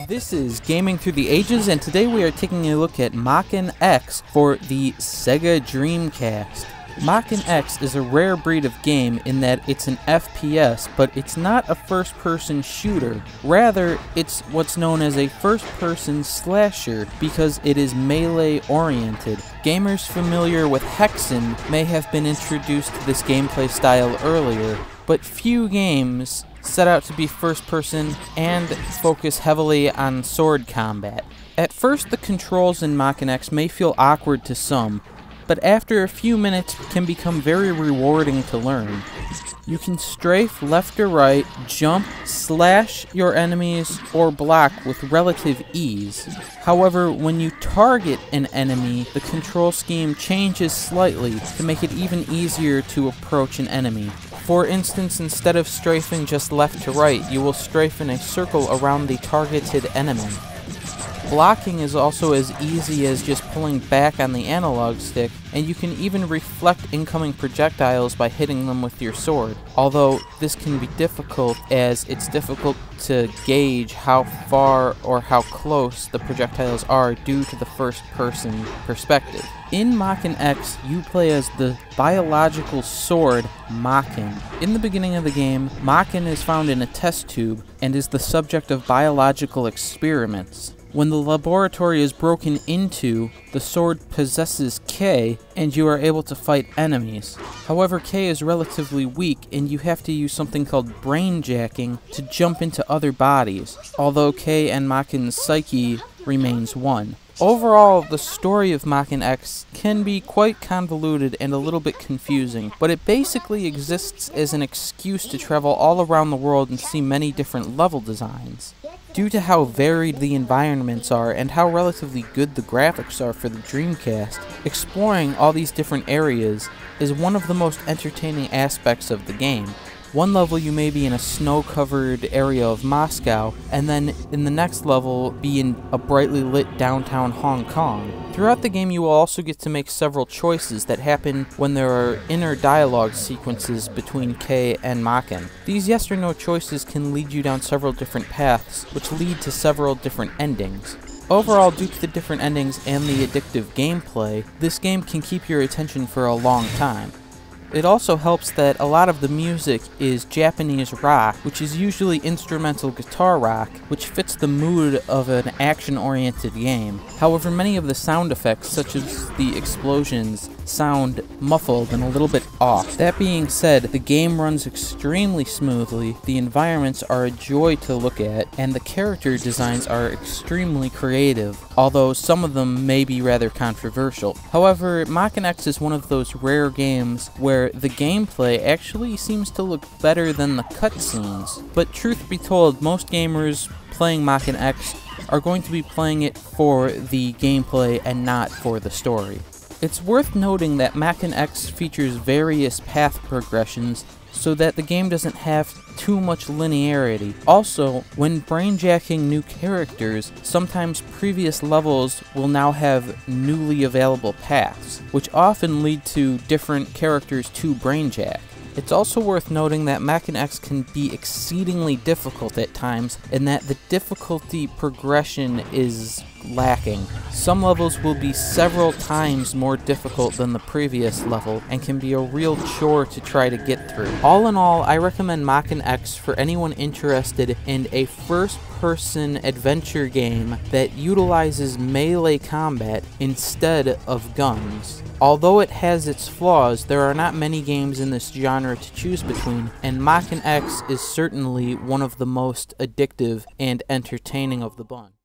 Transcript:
This is Gaming Through the Ages, and today we are taking a look at Maken X for the Sega Dreamcast. Maken X is a rare breed of game in that it's an FPS, but it's not a first-person shooter. Rather, it's what's known as a first-person slasher because it is melee-oriented. Gamers familiar with Hexen may have been introduced to this gameplay style earlier, but few games set out to be first-person and focus heavily on sword combat. At first, the controls in Maken X may feel awkward to some, but after a few minutes can become very rewarding to learn. You can strafe left or right, jump, slash your enemies, or block with relative ease. However, when you target an enemy, the control scheme changes slightly to make it even easier to approach an enemy. For instance, instead of strafing just left to right, you will strafe in a circle around the targeted enemy. Blocking is also as easy as just pulling back on the analog stick, and you can even reflect incoming projectiles by hitting them with your sword. Although this can be difficult, as it's difficult to gauge how far or how close the projectiles are due to the first-person perspective. In Maken X, you play as the biological sword Maken. In the beginning of the game, Maken is found in a test tube and is the subject of biological experiments. When the laboratory is broken into, the sword possesses K, and you are able to fight enemies. However, K is relatively weak, and you have to use something called brainjacking to jump into other bodies, although K and Maken's psyche remains one. Overall, the story of Maken X can be quite convoluted and a little bit confusing, but it basically exists as an excuse to travel all around the world and see many different level designs. Due to how varied the environments are and how relatively good the graphics are for the Dreamcast, exploring all these different areas is one of the most entertaining aspects of the game. One level you may be in a snow-covered area of Moscow, and then in the next level be in a brightly lit downtown Hong Kong. Throughout the game you will also get to make several choices that happen when there are inner dialogue sequences between K and Maken. These yes or no choices can lead you down several different paths, which lead to several different endings. Overall, due to the different endings and the addictive gameplay, this game can keep your attention for a long time. It also helps that a lot of the music is Japanese rock, which is usually instrumental guitar rock, which fits the mood of an action-oriented game. However, many of the sound effects, such as the explosions, sound muffled and a little bit off. That being said, the game runs extremely smoothly, the environments are a joy to look at, and the character designs are extremely creative, although some of them may be rather controversial. However, Maken X is one of those rare games where the gameplay actually seems to look better than the cutscenes. But truth be told, most gamers playing Maken X are going to be playing it for the gameplay and not for the story. It's worth noting that Maken X features various path progressions so that the game doesn't have too much linearity. Also, when brainjacking new characters, sometimes previous levels will now have newly available paths, which often lead to different characters to brainjack. It's also worth noting that Maken X can be exceedingly difficult at times, and that the difficulty progression is lacking. Some levels will be several times more difficult than the previous level, and can be a real chore to try to get through. All in all, I recommend Maken X for anyone interested in a first-person adventure game that utilizes melee combat instead of guns. Although it has its flaws, there are not many games in this genre to choose between, and Maken X is certainly one of the most addictive and entertaining of the bunch.